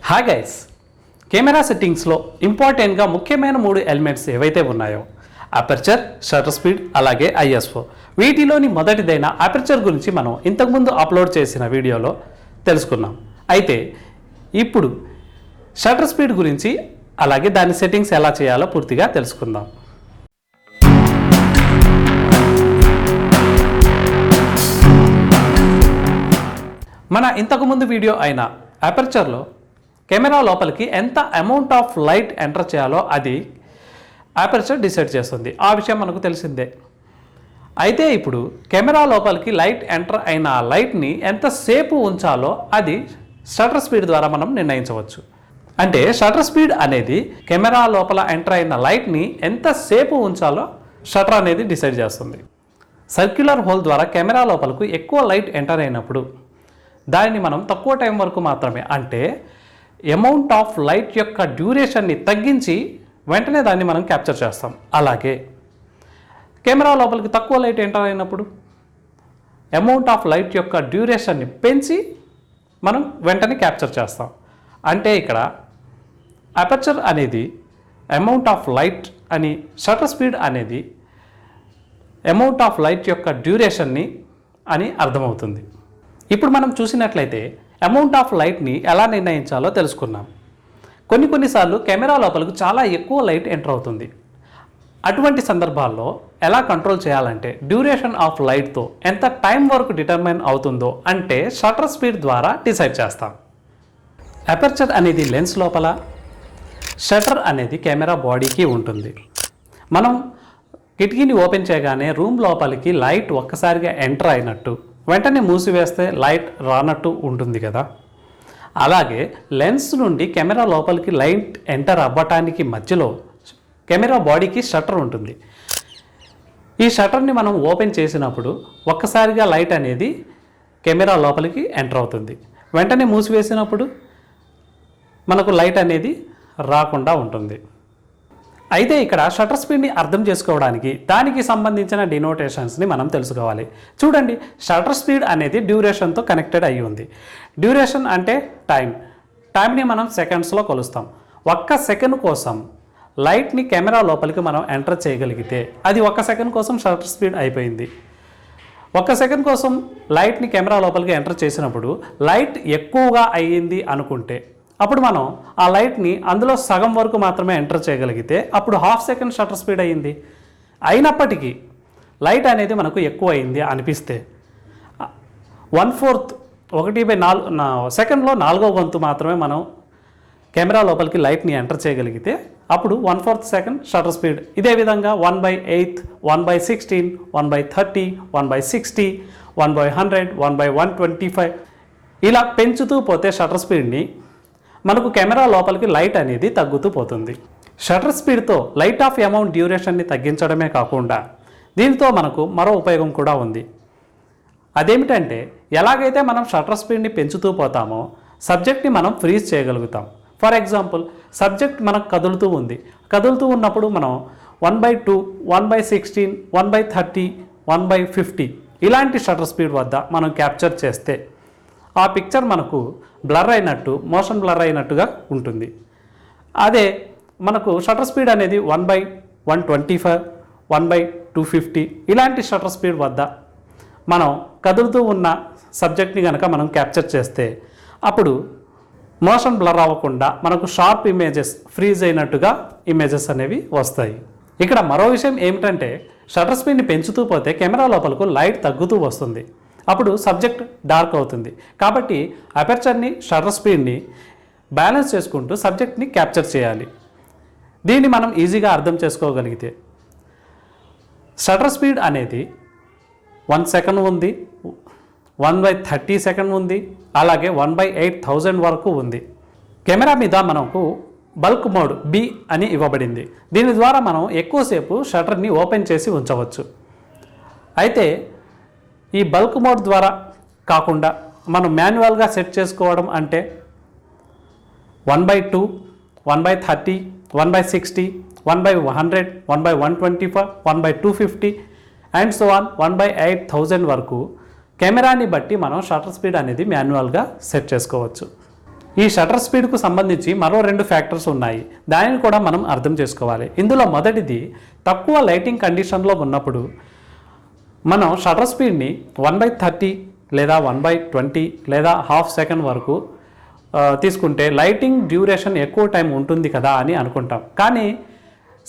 Hi guys, camera సెట్టింగ్స్లో ఇంపార్టెంట్గా ముఖ్యమైన 3 elements ఏవైతే ఉన్నాయో అపర్చర్, షటర్ స్పీడ్, అలాగే ఐఎస్ఓ. వీటిలోని మొదటిదైన అపర్చర్ గురించి మనం ఇంతకుముందు అప్లోడ్ చేసిన వీడియోలో తెలుసుకున్నాం. అయితే ఇప్పుడు షటర్ స్పీడ్ గురించి అలాగే దాని సెట్టింగ్స్ ఎలా చేయాలో పూర్తిగా తెలుసుకుందాం. మన ఇంతకుముందు వీడియో అయిన అపర్చర్లో కెమెరా లోపలికి ఎంత అమౌంట్ ఆఫ్ లైట్ ఎంటర్ చేయాలో అది అపర్చర్ డిసైడ్ చేస్తుంది. ఆ విషయం మనకు తెలిసిందే. అయితే ఇప్పుడు కెమెరా లోపలికి లైట్ ఎంటర్ అయిన లైట్ని ఎంతసేపు ఉంచాలో అది షటర్ స్పీడ్ ద్వారా మనం నిర్ణయించవచ్చు. అంటే షటర్ స్పీడ్ అనేది కెమెరా లోపల ఎంటర్ అయిన లైట్ని ఎంతసేపు ఉంచాలో షటర్ అనేది డిసైడ్ చేస్తుంది. సర్క్యులర్ హోల్ ద్వారా కెమెరా లోపలకు ఎక్కువ లైట్ ఎంటర్ అయినప్పుడు దానిని మనం తక్కువ టైం వరకు మాత్రమే, అంటే అమౌంట్ ఆఫ్ లైట్ యొక్క డ్యూరేషన్ని తగ్గించి వెంటనే దాన్ని మనం క్యాప్చర్ చేస్తాం. అలాగే కెమెరా లోపలికి తక్కువ లైట్ ఎంటర్ అయినప్పుడు అమౌంట్ ఆఫ్ లైట్ యొక్క డ్యూరేషన్ని పెంచి మనం వెంటనే క్యాప్చర్ చేస్తాం. అంటే ఇక్కడ అపర్చర్ అనేది అమౌంట్ ఆఫ్ లైట్ అని, షటర్ స్పీడ్ అనేది అమౌంట్ ఆఫ్ లైట్ యొక్క డ్యూరేషన్ని అని అర్థమవుతుంది. ఇప్పుడు మనం చూసినట్లయితే అమౌంట్ ఆఫ్ లైట్ని ఎలా నిర్ణయించాలో తెలుసుకున్నాం. కొన్నిసార్లు కెమెరా లోపలకు చాలా ఎక్కువ లైట్ ఎంటర్ అవుతుంది. అటువంటి సందర్భాల్లో ఎలా కంట్రోల్ చేయాలంటే డ్యూరేషన్ ఆఫ్ లైట్తో ఎంత టైం వరకు డిటర్మైన్ అవుతుందో అంటే షటర్ స్పీడ్ ద్వారా డిసైడ్ చేస్తాం. అపర్చర్ అనేది లెన్స్ లోపల, షటర్ అనేది కెమెరా బాడీకి ఉంటుంది. మనం కిటికీని ఓపెన్ చేయగానే రూమ్ లోపలికి లైట్ ఒక్కసారిగా ఎంటర్ అయినట్టు, వెంటనే మూసివేస్తే లైట్ రానట్టు ఉంటుంది కదా. అలాగే లెన్స్ నుండి కెమెరా లోపలికి లైట్ ఎంటర్ అవ్వటానికి మధ్యలో కెమెరా బాడీకి షట్టర్ ఉంటుంది. ఈ షట్టర్ని మనం ఓపెన్ చేసినప్పుడు ఒక్కసారిగా లైట్ అనేది కెమెరా లోపలికి ఎంటర్ అవుతుంది. వెంటనే మూసివేసినప్పుడు మనకు లైట్ అనేది రాకుండా ఉంటుంది. అయితే ఇక్కడ షటర్ స్పీడ్ని అర్థం చేసుకోవడానికి దానికి సంబంధించిన డినోటేషన్స్ని మనం తెలుసుకోవాలి. చూడండి, షటర్ స్పీడ్ అనేది డ్యూరేషన్తో కనెక్టెడ్ అయ్యి ఉంది. డ్యూరేషన్ అంటే టైంని మనం సెకండ్స్లో కొలుస్తాం. 1 సెకండ్ కోసం లైట్ని కెమెరా లోపలికి మనం ఎంటర్ చేయగలిగితే అది 1 సెకండ్ కోసం షటర్ స్పీడ్ అయిపోయింది. 1 సెకండ్ కోసం లైట్ని కెమెరా లోపలికి ఎంటర్ చేసినప్పుడు లైట్ ఎక్కువగా అయ్యింది అనుకుంటే అప్పుడు మనం ఆ లైట్ని అందులో సగం వరకు మాత్రమే ఎంటర్ చేయగలిగితే అప్పుడు 1/2 సెకండ్ షటర్ స్పీడ్ అయ్యింది. అయినప్పటికీ లైట్ అనేది మనకు ఎక్కువ అయింది అనిపిస్తే 1/4 1/4 సెకండ్లో 4వ వంతు మాత్రమే మనం కెమెరా లోపలికి లైట్ని ఎంటర్ చేయగలిగితే అప్పుడు 1/4 సెకండ్ షటర్ స్పీడ్. ఇదే విధంగా 1/8, 1/16, 1/30, 1/60, 1/100, 1/125 ఇలా పెంచుతూ పోతే షటర్ స్పీడ్ని మనకు కెమెరా లోపలికి లైట్ అనేది తగ్గుతూ పోతుంది. షటర్ స్పీడ్తో లైట్ ఆఫ్ అమౌంట్ డ్యూరేషన్ని తగ్గించడమే కాకుండా దీనితో మనకు మరో ఉపయోగం కూడా ఉంది. అదేమిటంటే ఎలాగైతే మనం షటర్ స్పీడ్ని పెంచుతూ పోతామో సబ్జెక్ట్ని మనం ఫ్రీజ్ చేయగలుగుతాం. ఫర్ ఎగ్జాంపుల్, సబ్జెక్ట్ మనకు కదులుతూ ఉన్నప్పుడు మనం 1/2, 1/16, 1/30, 1/50 ఇలాంటి షటర్ స్పీడ్ వద్ద మనం క్యాప్చర్ చేస్తే ఆ పిక్చర్ మనకు బ్లర్ అయినట్టు, మోషన్ బ్లర్ అయినట్టుగా ఉంటుంది. అదే మనకు షటర్ స్పీడ్ అనేది 1/125, 1/250 ఇలాంటి షటర్ స్పీడ్ వద్ద మనం కదులుతూ ఉన్న సబ్జెక్ట్ని కనుక మనం క్యాప్చర్ చేస్తే అప్పుడు మోషన్ బ్లర్ అవ్వకుండా మనకు షార్ప్ ఇమేజెస్, ఫ్రీజ్ అయినట్టుగా ఇమేజెస్ అనేవి వస్తాయి. ఇక్కడ మరో విషయం ఏమిటంటే షటర్ స్పీడ్ని పెంచుతూ పోతే కెమెరా లోపలకు లైట్ తగ్గుతూ వస్తుంది. అప్పుడు సబ్జెక్ట్ డార్క్ అవుతుంది. కాబట్టి అపర్చర్ని, షటర్ స్పీడ్ని బ్యాలెన్స్ చేసుకుంటూ సబ్జెక్ట్ని క్యాప్చర్ చేయాలి. దీన్ని మనం ఈజీగా అర్థం చేసుకోగలిగితే షటర్ స్పీడ్ అనేది 1 సెకండ్ ఉంది, 1/30 సెకండ్ ఉంది, అలాగే 1/8000 వరకు ఉంది. కెమెరా మీద మనకు బల్క్ మోడ్ B అని ఇవ్వబడింది. దీని ద్వారా మనం ఎక్కువసేపు షటర్ని ఓపెన్ చేసి ఉంచవచ్చు. అయితే ఈ బల్క్ మోడ్ ద్వారా కాకుండా మనం మాన్యువల్గా సెట్ చేసుకోవడం అంటే 1/2, 1/30, 1/60, 1/100, 1/125, 1/250 అండ్ సో ఆన్ 1/8000 వరకు కెమెరాని బట్టి మనం షటర్ స్పీడ్ అనేది మాన్యువల్గా సెట్ చేసుకోవచ్చు. ఈ షటర్ స్పీడ్కు సంబంధించి మరో 2 ఫ్యాక్టర్స్ ఉన్నాయి. దానిని కూడా మనం అర్థం చేసుకోవాలి. ఇందులో మొదటిది, తక్కువ లైటింగ్ కండిషన్లో ఉన్నప్పుడు మనం షటర్ స్పీడ్ని 1/30 లేదా 1/20 లేదా హాఫ్ సెకండ్ వరకు తీసుకుంటే లైటింగ్ డ్యూరేషన్ ఎక్కువ టైం ఉంటుంది కదా అని అనుకుంటాం. కానీ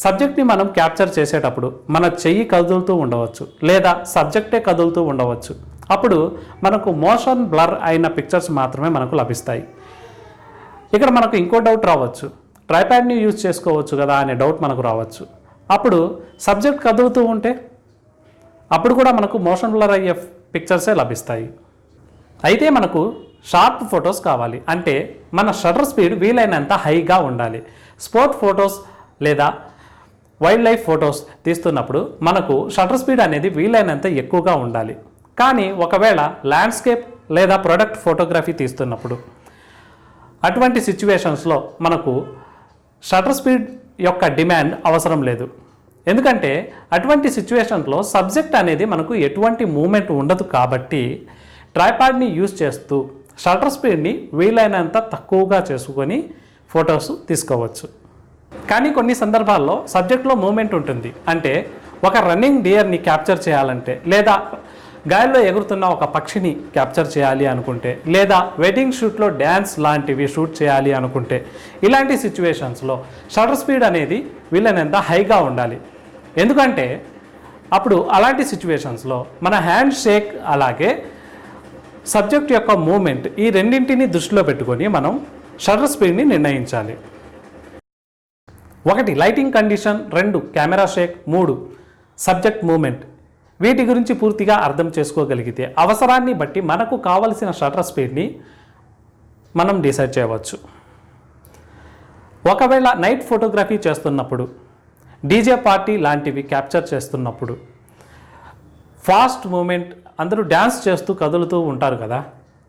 సబ్జెక్ట్ని మనం క్యాప్చర్ చేసేటప్పుడు మన చెయ్యి కదులుతూ ఉండవచ్చు లేదా సబ్జెక్టే కదులుతూ ఉండవచ్చు. అప్పుడు మనకు మోషన్ బ్లర్ అయిన పిక్చర్స్ మాత్రమే మనకు లభిస్తాయి. ఇక్కడ మనకు ఇంకో డౌట్ రావచ్చు, ట్రైపాడ్ని యూజ్ చేసుకోవచ్చు కదా అనే డౌట్ మనకు రావచ్చు. అప్పుడు సబ్జెక్ట్ కదులుతూ ఉంటే అప్పుడు కూడా మనకు మోషన్ బ్లర్ అయ్యే పిక్చర్సే లభిస్తాయి. అయితే మనకు షార్ప్ ఫొటోస్ కావాలి అంటే మన షటర్ స్పీడ్ వీలైనంత హైగా ఉండాలి. స్పోర్ట్ ఫొటోస్ లేదా వైల్డ్ లైఫ్ ఫొటోస్ తీస్తున్నప్పుడు మనకు షటర్ స్పీడ్ అనేది వీలైనంత ఎక్కువగా ఉండాలి. కానీ ఒకవేళ ల్యాండ్స్కేప్ లేదా ప్రొడక్ట్ ఫోటోగ్రఫీ తీస్తున్నప్పుడు అటువంటి సిచ్యువేషన్స్లో మనకు షటర్ స్పీడ్ యొక్క డిమాండ్ అవసరం లేదు. ఎందుకంటే అటువంటి సిచ్యువేషన్లో సబ్జెక్ట్ అనేది మనకు ఎటువంటి మూమెంట్ ఉండదు కాబట్టి ట్రైపాడ్ని యూజ్ చేస్తూ షటర్ స్పీడ్ని వీలైనంత తక్కువగా చేసుకొని ఫొటోస్ తీసుకోవచ్చు. కానీ కొన్ని సందర్భాల్లో సబ్జెక్ట్లో మూమెంట్ ఉంటుంది. అంటే ఒక రన్నింగ్ డియర్ని క్యాప్చర్ చేయాలంటే లేదా గాలిలో ఎగురుతున్న ఒక పక్షిని క్యాప్చర్ చేయాలి అనుకుంటే లేదా వెడ్డింగ్ షూట్లో డ్యాన్స్ లాంటివి షూట్ చేయాలి అనుకుంటే ఇలాంటి సిచ్యువేషన్స్లో షటర్ స్పీడ్ అనేది వీలైనంత హైగా ఉండాలి. ఎందుకంటే అప్పుడు అలాంటి సిచ్యువేషన్స్లో మన హ్యాండ్ షేక్ అలాగే సబ్జెక్ట్ యొక్క మూమెంట్ ఈ రెండింటిని దృష్టిలో పెట్టుకొని మనం షటర్ స్పీడ్ని నిర్ణయించాలి. 1 lighting condition, 2 camera shake, 3 subject movement. వీటి గురించి పూర్తిగా అర్థం చేసుకోగలిగితే అవసరాన్ని బట్టి మనకు కావలసిన షటర్ స్పీడ్ని మనం డిసైడ్ చేయవచ్చు. ఒకవేళ నైట్ ఫోటోగ్రఫీ చేస్తున్నప్పుడు, డీజే పార్టీ లాంటివి క్యాప్చర్ చేస్తున్నప్పుడు ఫాస్ట్ మూమెంట్, అందరూ డ్యాన్స్ చేస్తూ కదులుతూ ఉంటారు కదా,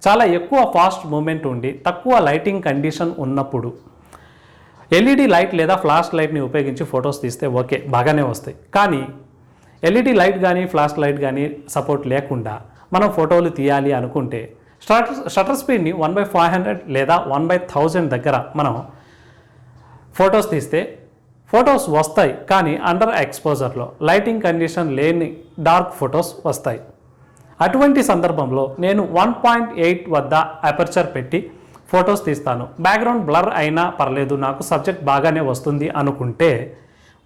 చాలా ఎక్కువ ఫాస్ట్ మూమెంట్ ఉండి తక్కువ లైటింగ్ కండిషన్ ఉన్నప్పుడు ఎల్ఈడి లైట్ లేదా ఫ్లాష్ లైట్ని ఉపయోగించి ఫొటోస్ తీస్తే ఓకే, బాగానే వస్తాయి. కానీ ఎల్ఈడి లైట్ కానీ ఫ్లాష్ లైట్ కానీ సపోర్ట్ లేకుండా మనం ఫోటోలు తీయాలి అనుకుంటే షటర్ స్పీడ్ని 1/500 లేదా 1/1000 దగ్గర మనం ఫొటోస్ తీస్తే ఫొటోస్ వస్తాయి. కానీ అండర్ ఎక్స్పోజర్లో లైటింగ్ కండిషన్ లేని డార్క్ ఫొటోస్ వస్తాయి. అటువంటి సందర్భంలో నేను 1.8 వద్ద అపర్చర్ పెట్టి ఫొటోస్ తీస్తాను. బ్యాక్గ్రౌండ్ బ్లర్ అయినా పర్లేదు, నాకు సబ్జెక్ట్ బాగానే వస్తుంది అనుకుంటే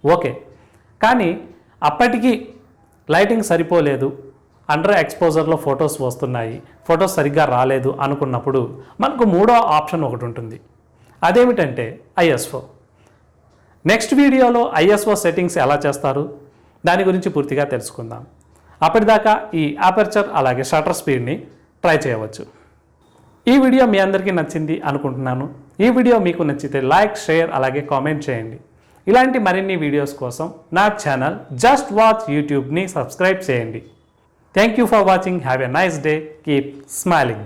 ఓకే. కానీ అప్పటికీ లైటింగ్ సరిపోలేదు, అండర్ ఎక్స్పోజర్లో ఫొటోస్ వస్తున్నాయి, ఫొటోస్ సరిగ్గా రాలేదు అనుకున్నప్పుడు మనకు 3వ ఆప్షన్ ఒకటి ఉంటుంది. అదేమిటంటే ఐఎస్ఓ. నెక్స్ట్ వీడియోలో ఐఎస్ఓ సెట్టింగ్స్ ఎలా చేస్తారు దాని గురించి పూర్తిగా తెలుసుకుందాం. అప్పటిదాకా ఈ అపర్చర్ అలాగే షటర్ స్పీడ్ని ట్రై చేయవచ్చు. ఈ వీడియో మీ అందరికీ నచ్చింది అనుకుంటున్నాను. ఈ వీడియో మీకు నచ్చితే లైక్, షేర్ అలాగే కామెంట్ చేయండి. ఇలాంటి మరిన్ని వీడియోస్ కోసం నా ఛానల్ జస్ట్ వాచ్ యూట్యూబ్ని సబ్స్క్రైబ్ చేయండి. Thank you for watching. Have a nice day. Keep smiling.